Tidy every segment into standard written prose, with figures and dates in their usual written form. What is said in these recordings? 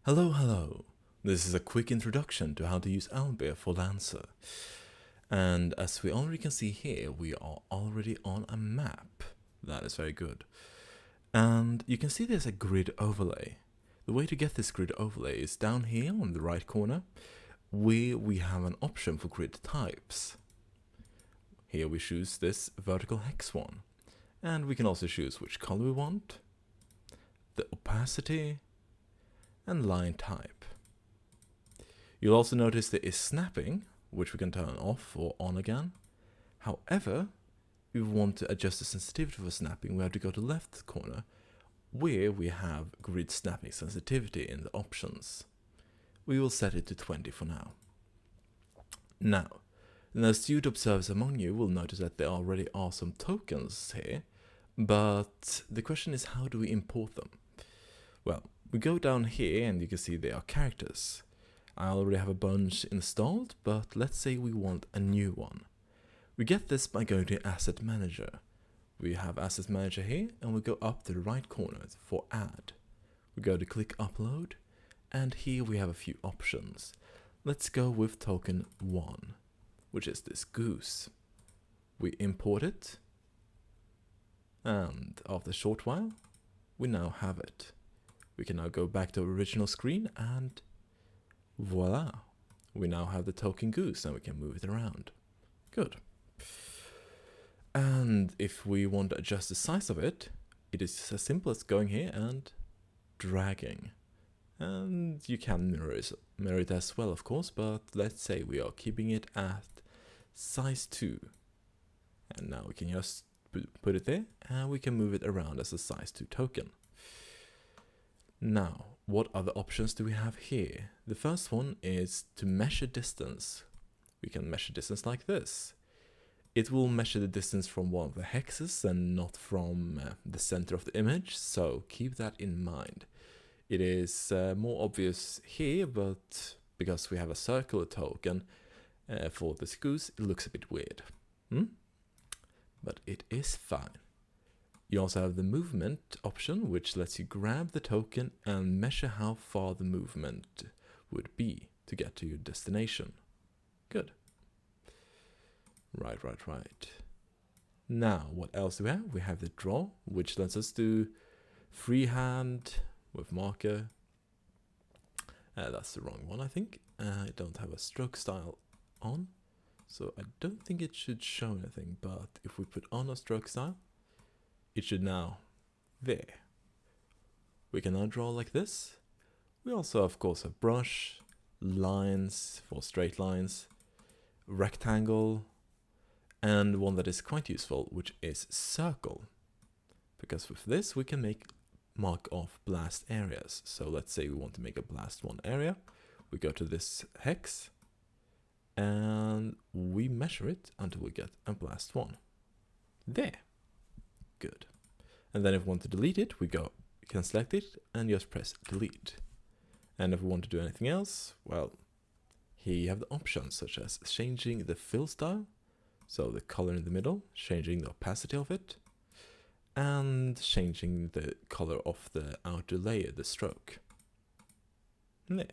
Hello, hello. This is a quick introduction to how to use Owlbear for Lancer. And as we already can see here, we are already on a map. That is very good. And you can see there's a grid overlay. The way to get this grid overlay is down here on the right corner, where we have an option for grid types. Here we choose this vertical hex one. And we can also choose which color we want, the opacity, and line type. You'll also notice there is snapping, which we can turn off or on again. However, if we want to adjust the sensitivity for snapping, we have to go to the left corner, where we have grid snapping sensitivity in the options. We will set it to 20 for now. Now, the astute observers among you will notice that there already are some tokens here, but the question is, how do we import them? Well, we go down here and you can see there are characters. I already have a bunch installed, but let's say we want a new one. We get this by going to Asset Manager. We have Asset Manager here, and we go up to the right corner for Add. We go to click Upload, and here we have a few options. Let's go with token 1, which is this goose. We import it, and after a short while, we now have it. We can now go back to our original screen and voila, we now have the token goose and we can move it around. Good. And if we want to adjust the size of it, it is as simple as going here and dragging. And you can mirror it as well, of course, but let's say we are keeping it at size 2. And now we can just put it there and we can move it around as a size 2 token. Now, what other options do we have here? The first one is to measure distance. We can measure distance like this. It will measure the distance from one of the hexes and not from the center of the image, so keep that in mind. It is more obvious here, but because we have a circular token for this goose, it looks a bit weird. But it is fine. You also have the movement option, which lets you grab the token and measure how far the movement would be to get to your destination. Good. Right. Now, what else do we have? We have the draw, which lets us do freehand with marker. That's the wrong one, I think. I don't have a stroke style on, so I don't think it should show anything, but if we put on a stroke style, it should now, there. We can now draw like this. We also, of course, have brush, lines for straight lines, rectangle, and one that is quite useful, which is circle. Because with this, we can mark off blast areas. So let's say we want to make a blast 1 area. We go to this hex, and we measure it until we get a blast 1. There. Good. And then if we want to delete it, we can select it and just press delete. And if we want to do anything else, well, here you have the options such as changing the fill style, so the color in the middle, changing the opacity of it, and changing the color of the outer layer, the stroke. There.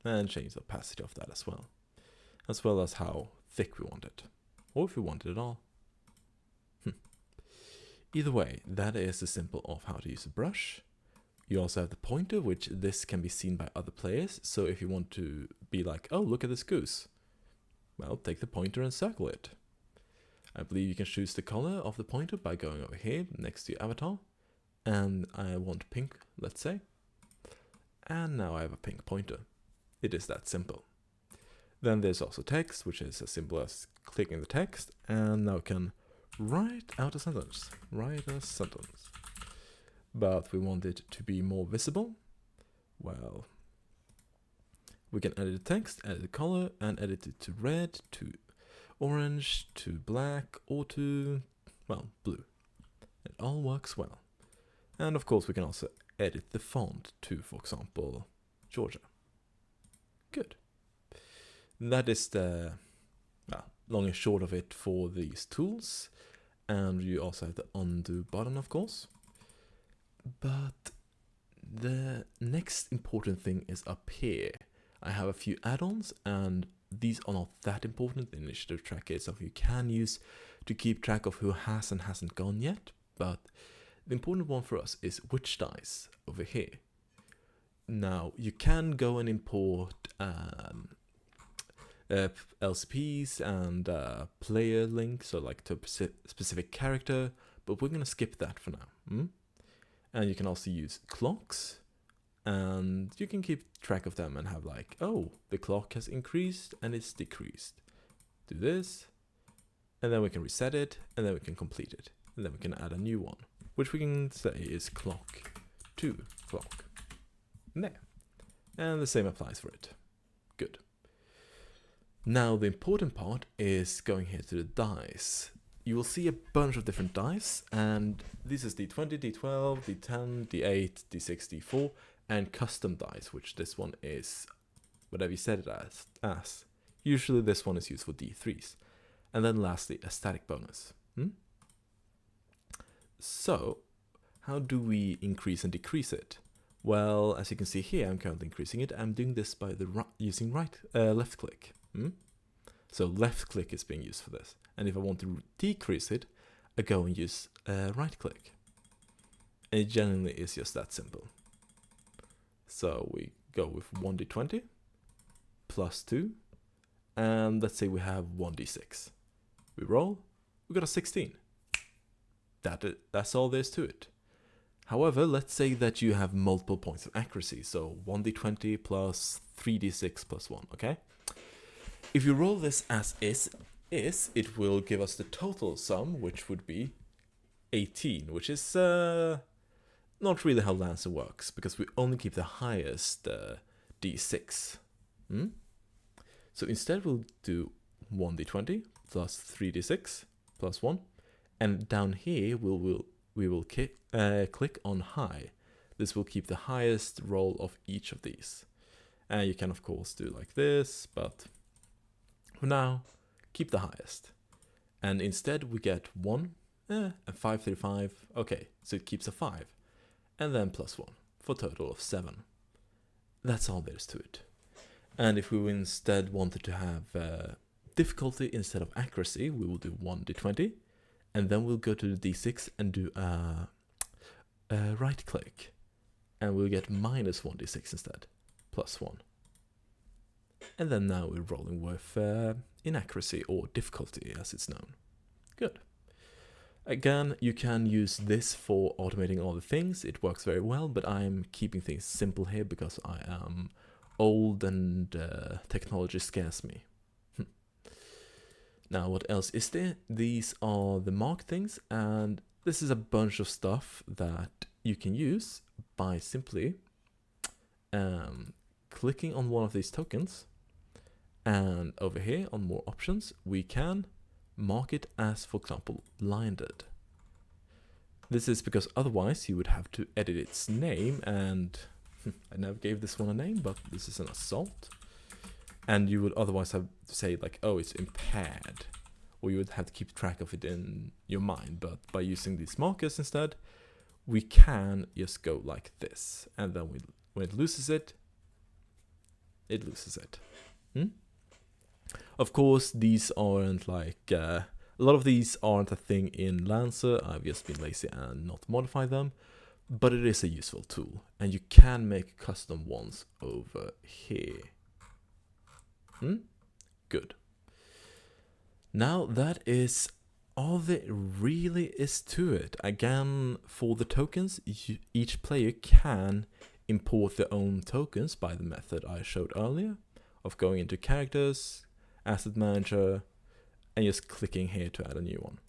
And change the opacity of that as well as how thick we want it, or if we want it at all. Either way, that is the simple of how to use a brush. You also have the pointer, which this can be seen by other players. So if you want to be like, oh, look at this goose, well, take the pointer and circle it. I believe you can choose the color of the pointer by going over here next to your avatar. And I want pink, let's say. And now I have a pink pointer. It is that simple. Then there's also text, which is as simple as clicking the text, and now can write out a sentence. But we want it to be more visible. Well, we can edit the text, edit the color, and edit it to red, to orange, to black, or to, well, blue. It all works well. And of course we can also edit the font to, for example, Georgia. Good. That is the long and short of it for these tools. And you also have the undo button, of course. But the next important thing is up here. I have a few add-ons, and these are not that important. The initiative tracker is something you can use to keep track of who has and hasn't gone yet, but the important one for us is which dice over here. Now, you can go and import LCPs and player links, so like to a specific character, but we're going to skip that for now. And you can also use clocks, and you can keep track of them and have like, oh, the clock has increased and it's decreased. Do this, and then we can reset it, and then we can complete it, and then we can add a new one, which we can say is clock 2 clock. There. And the same applies for it. Good. Now the important part is going here to the dice. You will see a bunch of different dice, and this is D20, D12, D10, D8, D6, D4, and custom dice, which this one is whatever you set it as. Usually this one is used for D3s. And then lastly, a static bonus. So, how do we increase and decrease it? Well, as you can see here, I'm currently increasing it. I'm doing this by using left click. So left click is being used for this. And if I want to decrease it, I go and use right click. And it generally is just that simple. So we go with 1d20 plus 2. And let's say we have 1d6. We roll, we got a 16. That's all there is to it. However, let's say that you have multiple points of accuracy, so 1d20 plus 3d6 plus 1, okay? If you roll this as is, it will give us the total sum, which would be 18, which is not really how Lancer works, because we only keep the highest d6. So instead we'll do 1d20 plus 3d6 plus 1, and down here we will click on high. This will keep the highest roll of each of these. And you can of course do like this, but for now, keep the highest. And instead we get 1, and 5, 3, 5. Okay, so it keeps a 5. And then plus 1, for a total of 7. That's all there is to it. And if we instead wanted to have difficulty instead of accuracy, we will do 1d20. And then we'll go to the d6 and do right click. And we'll get minus 1d6 instead, plus 1. And then now we're rolling with inaccuracy or difficulty as it's known. Good. Again, you can use this for automating all the things. It works very well, but I'm keeping things simple here because I am old and technology scares me. Now, what else is there? These are the mark things, and this is a bunch of stuff that you can use by simply clicking on one of these tokens, and over here on more options, we can mark it as, for example, blinded. This is because otherwise you would have to edit its name, and I never gave this one a name, but this is an assault. And you would otherwise have to say like, oh, it's impaired, or you would have to keep track of it in your mind. But by using these markers instead, we can just go like this, and then when it loses it, it loses it. Of course, these aren't like a lot of these aren't a thing in Lancer. I've just been lazy and not modified them, but it is a useful tool, and you can make custom ones over here. Good. Now that is all there really is to it. Again, for the tokens, each player can import their own tokens by the method I showed earlier of going into characters, asset manager, and just clicking here to add a new one.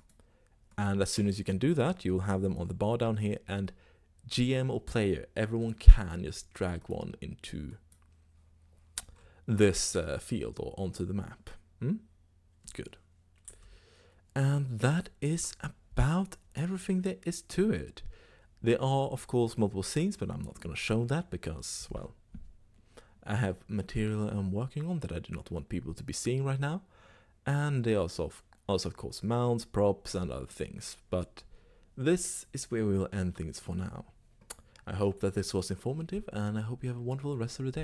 And as soon as you can do that, you will have them on the bar down here, and GM or player, everyone can just drag one into this field or onto the map. Good. And that is about everything there is to it. There are, of course, multiple scenes, but I'm not going to show that because, well, I have material I'm working on that I do not want people to be seeing right now. And there are also of course, mounts, props, and other things. But this is where we will end things for now. I hope that this was informative, and I hope you have a wonderful rest of the day.